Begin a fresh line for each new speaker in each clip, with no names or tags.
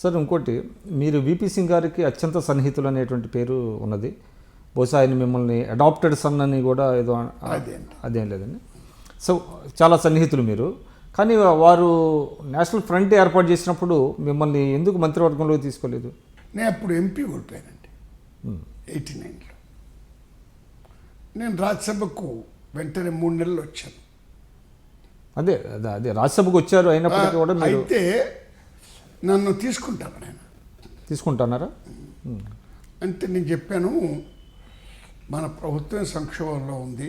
Sir ఇంకోటి, మీరు VP Singh గారికి అత్యంత సన్నిహితులు అనేటువంటి పేరు ఉన్నది. బహుశా ఆయన మిమ్మల్ని అడాప్టెడ్ సన్ అని కూడా ఏదో అదేం లేదండి. సో చాలా సన్నిహితులు మీరు. కానీ వారు నేషనల్ ఫ్రంట్ ఏర్పాటు చేసినప్పుడు మిమ్మల్ని ఎందుకు మంత్రివర్గంలో తీసుకోలేదు?
నేను అప్పుడు ఎంపీ ఓడిపోయానండి 89లో. నేను రాజ్యసభకు వెంటనే 3 నెలలు వచ్చాను.
అదే అదే రాజ్యసభకు వచ్చారు, అయినప్పటికీ కూడా
అయితే నన్ను తీసుకుంటాను. నేను
తీసుకుంటున్నారా
అంటే నేను చెప్పాను, మన ప్రభుత్వం సంక్షోభంలో ఉంది,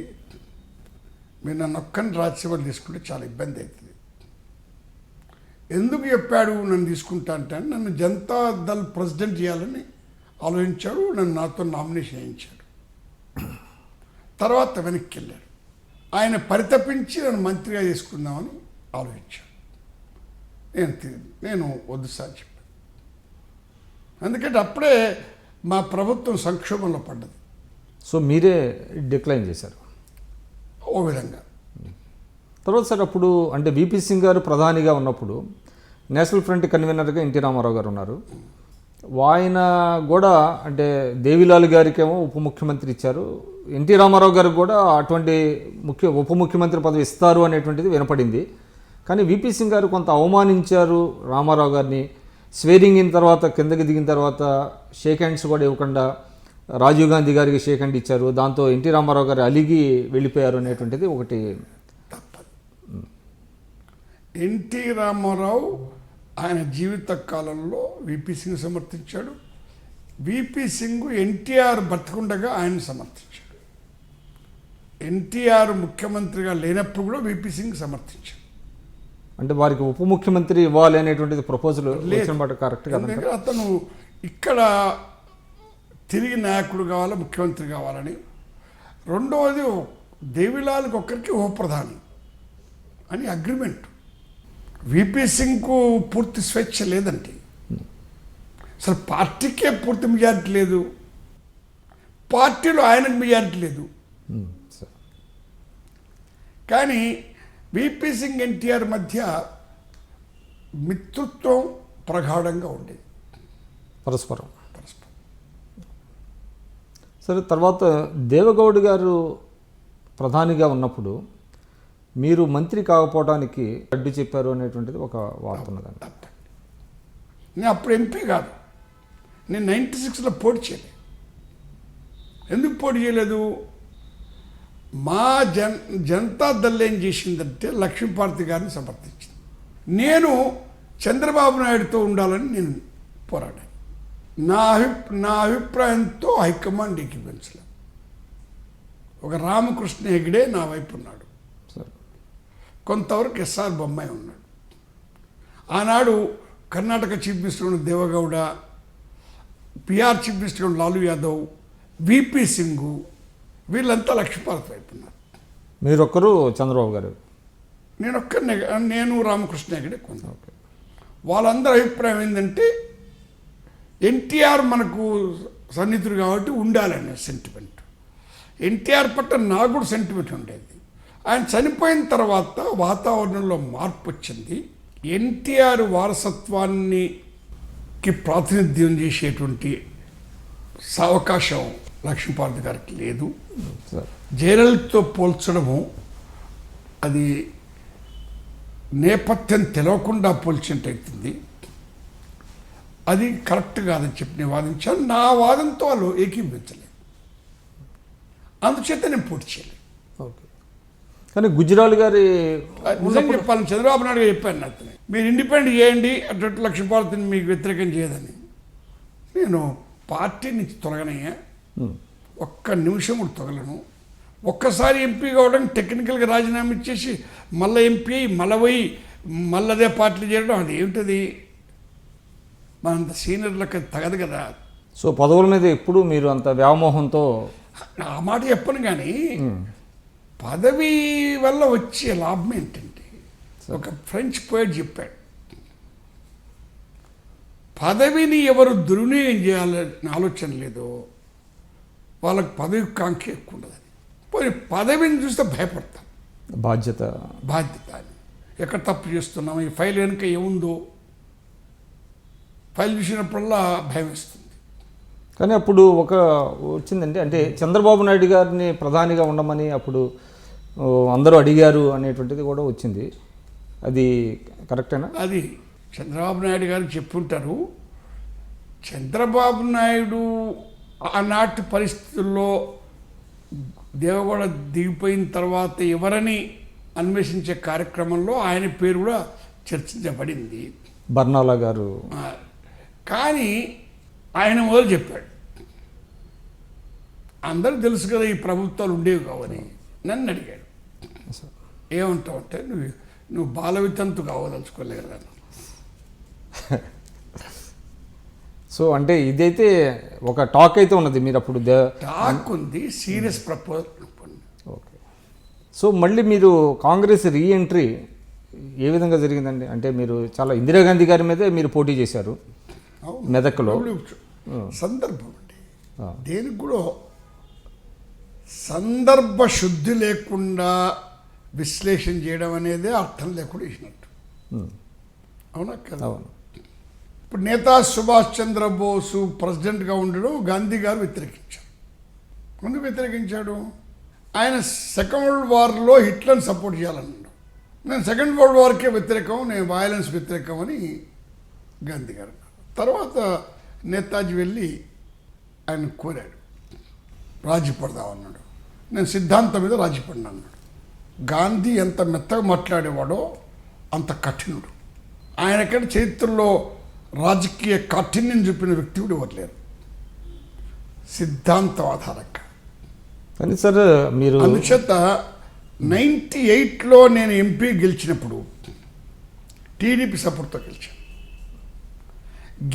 మీరు నన్ను ఒక్కని రాజ్యసభలు తీసుకుంటే చాలా ఇబ్బంది అవుతుంది. ఎందుకు చెప్పాడు నన్ను తీసుకుంటా అంటే, నన్ను జనతాదళ్ ప్రెసిడెంట్ చేయాలని ఆలోచించాడు. నన్ను నాతో నామినేషన్ చేయించాడు. తర్వాత వెనక్కి వెళ్ళాడు. ఆయన పరితపించి నన్ను మంత్రిగా చేసుకుందామని ఆలోచించాడు. నేను వద్దు సార్ చెప్పాను. ఎందుకంటే అప్పుడే మా ప్రభుత్వం సంక్షోభంలో పడ్డది.
సో మీరే డిక్లైన్ చేశారు
ఓ విధంగా.
తర్వాత సార్ అప్పుడు అంటే విపి సింగ్ గారు ప్రధానిగా ఉన్నప్పుడు నేషనల్ ఫ్రంట్ కన్వీనర్గా ఎన్టీ రామారావు గారు ఉన్నారు. ఆయన కూడా అంటే దేవిలాల్ గారికేమో ఉప ముఖ్యమంత్రి ఇచ్చారు, ఎన్టీ రామారావు గారికి కూడా అటువంటి ఉప ముఖ్యమంత్రి పదవి ఇస్తారు అనేటువంటిది వినపడింది. కానీ విపి సింగ్ గారు కొంత అవమానించారు రామారావు గారిని. స్వేరింగ్ ఇన్ తర్వాత కిందకి దిగిన తర్వాత షేక్ హ్యాండ్స్ కూడా ఇవ్వకుండా రాజీవ్ గాంధీ గారికి షేక్ హ్యాండ్ ఇచ్చారు. దాంతో ఎన్టీ రామారావు గారు అలిగి వెళ్ళిపోయారు అనేటువంటిది ఒకటి.
ఎన్టీ రామారావు ఆయన జీవిత కాలంలో విపి సింగ్ సమర్థించాడు. విపి సింగ్ ఎన్టీఆర్ బతికుండగా ఆయన సమర్థించాడు. ఎన్టీఆర్ ముఖ్యమంత్రిగా లేనప్పుడు కూడా విపి సింగ్ సమర్థించాడు.
అంటే వారికి ఉప ముఖ్యమంత్రి ఇవ్వాలి అనేటువంటిది ప్రపోజల్ కరెక్ట్ కదా.
అతను ఇక్కడ తిరిగి నాయకుడు కావాలి, ముఖ్యమంత్రి కావాలని. రెండవది దేవిలాల్కి ఒక్కరికి ఉప ప్రధాని అని అగ్రిమెంట్. విపి సింగ్కు పూర్తి స్వేచ్ఛ లేదండి. అసలు పార్టీకే పూర్తి మెజారిటీ లేదు, పార్టీలో ఆయనకు మెజారిటీ లేదు. కానీ విపి సింగ్ ఎన్టీఆర్ మధ్య మిత్రత్వం ప్రగాఢంగా ఉండేది,
పరస్పరం. సరే, తర్వాత దేవగౌడ్ గారు ప్రధానిగా ఉన్నప్పుడు మీరు మంత్రి కాకపోవడానికి అడ్డు చెప్పారు అనేటువంటిది ఒక వార్త ఉన్నదండి.
నేను అప్పుడు ఎంపీ కాదు, నేను 96లో పోటీ చేయలేదు. ఎందుకు పోటీ చేయలేదు? మా జనతాదళ్ ఏం చేసిందంటే లక్ష్మీపార్వతి గారిని సమర్థించింది. నేను చంద్రబాబు నాయుడుతో ఉండాలని నేను పోరాడాను. నా అభిప్రాయంతో హైకమాండ్ ఏకీభవించలేదు. ఒక రామకృష్ణ హెగ్డే నా వైపు ఉన్నాడు, కొంతవరకు ఎస్ఆర్ బొమ్మాయి ఉన్నాడు. ఆనాడు కర్ణాటక చీఫ్ మినిస్టర్ ఉన్న దేవగౌడ, పిఆర్ చీఫ్ మినిస్టర్ ఉన్న లాలూ యాదవ్, విపి సింగ్, వీళ్ళంతా లక్ష్మీపార్వతి వైపు ఉన్నారు.
మీరొక్కరు చంద్రబాబు గారు,
నేను రామకృష్ణ హెగ్డే కొంత. వాళ్ళందరి అభిప్రాయం ఏంటంటే ఎన్టీఆర్ మనకు సన్నిహితుడు కాబట్టి ఉండాలనే సెంటిమెంట్. ఎన్టీఆర్ పట్ల నాకు కూడా సెంటిమెంట్ ఉండేది. ఆయన చనిపోయిన తర్వాత వాతావరణంలో మార్పు వచ్చింది. ఎన్టీఆర్ వారసత్వానికి ప్రాతినిధ్యం చేసేటువంటి అవకాశం లక్ష్మీపార్వతి గారికి లేదు. జయలలితతో పోల్చడము అది నేపథ్యం తెలవకుండా పోల్చినట్టు అవుతుంది. అది కరెక్ట్ కాదని చెప్పి నేను వాదించాను. నా వాదంతో వాళ్ళు ఏకీభవించలేదు, అందుచేత నేను పోటీ చేయలేదు.
ఓకే. కానీ గుజరాల్ గారి
నిజం చెప్పాలని చంద్రబాబు నాయుడు చెప్పాను, అతను మీరు ఇండిపెండెంట్ చేయండి, అటు లక్ష్మీపార్వతిని మీకు వ్యతిరేకం చేయదని. నేను పార్టీ నుంచి తొలగనయ్యా, ఒక్క నిమిషం కూడా తొలగలను. ఒక్కసారి ఎంపీ కావడానికి టెక్నికల్గా రాజీనామా ఇచ్చేసి మళ్ళీ ఎంపీ మళ్ళీ పోయి మళ్ళీ అదే పార్టీలు చేయడం అది ఏమిటది? మనంత సీనియర్లకు తగదు కదా.
సో పదవుల మీద ఎప్పుడు మీరు అంత వ్యామోహంతో?
ఆ మాట చెప్పను, కానీ పదవి వల్ల వచ్చే లాభం ఏంటంటే, ఒక ఫ్రెంచ్ పోయిట్ చెప్పాడు, పదవిని ఎవరు దుర్వినియోగం చేయాలని ఆలోచన లేదో వాళ్ళకి పదవి కాంక్ష ఎక్కువ ఉండదని. పోయి పదవిని చూస్తే భయపడతాం.
బాధ్యత
అని ఎక్కడ తప్పు చేస్తున్నాం, ఈ ఫైల్ వెనుక ఏముందో ఫైల్ చూసినప్పుడల్లా భయం వేస్తుంది.
కానీ అప్పుడు ఒక వచ్చిందండి, అంటే చంద్రబాబు నాయుడు గారిని ప్రధానిగా ఉండమని అప్పుడు అందరూ అడిగారు అనేటువంటిది కూడా వచ్చింది. అది కరెక్టేనా?
అది చంద్రబాబు నాయుడు గారు చెప్పుంటారు. చంద్రబాబు నాయుడు ఆనాటి పరిస్థితుల్లో దేవగౌడ దిగిపోయిన తర్వాత ఎవరని అన్వేషించే కార్యక్రమంలో ఆయన పేరు కూడా చర్చించబడింది.
బర్నాలా గారు.
కానీ ఆయన మొదలు చెప్పాడు, అందరూ తెలుసు కదా ఈ ప్రభుత్వాలు ఉండేవి కావని. నన్ను అడిగాడు, ఏమంటావు అంటే నువ్వు బాలవితంతు కావదలుచుకోలే కదా.
సో అంటే ఇదైతే ఒక టాక్ అయితే ఉన్నది. మీరు అప్పుడు
టాక్ ఉంది, సీరియస్ ప్రపోజల్.
ఓకే. సో మళ్ళీ మీరు కాంగ్రెస్ రీఎంట్రీ ఏ విధంగా జరిగిందండి? అంటే మీరు చాలా ఇందిరాగాంధీ గారి మీదే మీరు పోటీ చేశారు మెదక్లో.
సందర్భం అండి, దేనికి కూడా సందర్భ శుద్ధి లేకుండా విశ్లేషణ చేయడం అనేది అర్థం లేకుండా ఇచ్చినట్టు. అవునా కదా?
అవును.
ఇప్పుడు నేతా సుభాష్ చంద్రబోసు ప్రెసిడెంట్గా ఉండడం గాంధీ గారు వ్యతిరేకించారు. ఎందుకు వ్యతిరేకించాడు? ఆయన సెకండ్ వరల్డ్ వార్లో హిట్లర్ని సపోర్ట్ చేయాలన్నాడు. నేను సెకండ్ వరల్డ్ వార్కే వ్యతిరేకం, నేను వయలెన్స్ వ్యతిరేకం అని గాంధీ గారు. తర్వాత నేతాజీ వెళ్ళి ఆయన కోరాడు, రాజీ పడదామన్నాడు. నేను సిద్ధాంతం మీద రాజీ పడినా అన్నాడు. గాంధీ ఎంత మెత్తగా మాట్లాడేవాడో అంత కఠినుడు. ఆయనకంటే చరిత్రలో రాజకీయ కాఠిన్యం చూపిన వ్యక్తి కూడా ఎవరు లేరు, సిద్ధాంతం ఆధారంగా.
కానీ సార్ మీరు
అందుచేత 98లో నేను ఎంపీ గెలిచినప్పుడు టీడీపీ సపోర్ట్తో గెలిచాను.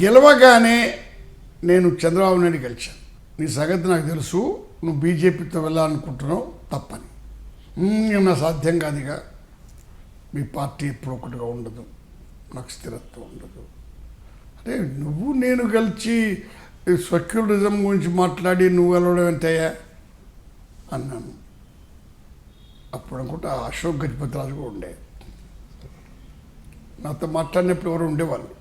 గెలవగానే నేను చంద్రబాబు నాయుడు గెలిచాను. నీ సంగతి నాకు తెలుసు, నువ్వు బీజేపీతో వెళ్ళాలనుకుంటున్నావు, తప్పని. నా సాధ్యం కాదుగా, మీ పార్టీ ఎప్పుడు ఒకటిగా ఉండదు, నాకు స్థిరత్వం ఉండదు. అంటే నువ్వు నేను కలిసి సెక్యులరిజం గురించి మాట్లాడి నువ్వు వెళ్ళడం ఏంటయ్యా అన్నాను. అప్పుడు అనుకుంటా అశోక్ గజపతిరాజు కూడా ఉండే, నాతో మాట్లాడినప్పుడు ఎవరు ఉండేవాళ్ళు.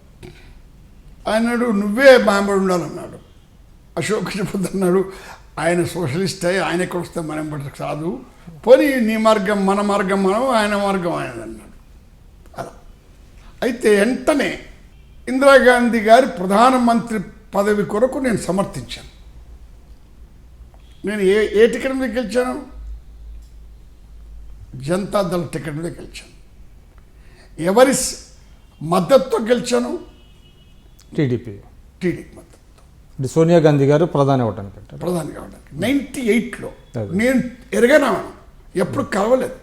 ఆయనడు నువ్వే మాంబడి ఉండాలన్నాడు. అశోక్ గజపతి అన్నాడు, ఆయన సోషలిస్ట్ అయ్యి ఆయన ఎక్కడ వస్తే మనం బట్టి కాదు, పోనీ నీ మార్గం మన మార్గం మనం, ఆయన మార్గం ఆయన అన్నాడు. అలా అయితే వెంటనే ఇందిరాగాంధీ గారి ప్రధానమంత్రి పదవి కొరకు నేను సమర్థించాను. నేను ఏ టికెట్ మీద గెలిచాను? జనతాదళ టికెట్ మీద గెలిచాను. ఎవరి మద్దతుతో గెలిచాను?
టీడీపీ
మద్దతు.
సోనియా గాంధీ గారు ప్రధాని అవ్వడానికి
98లో నేను ఎరగనా, ఎప్పుడు కలవలేదు.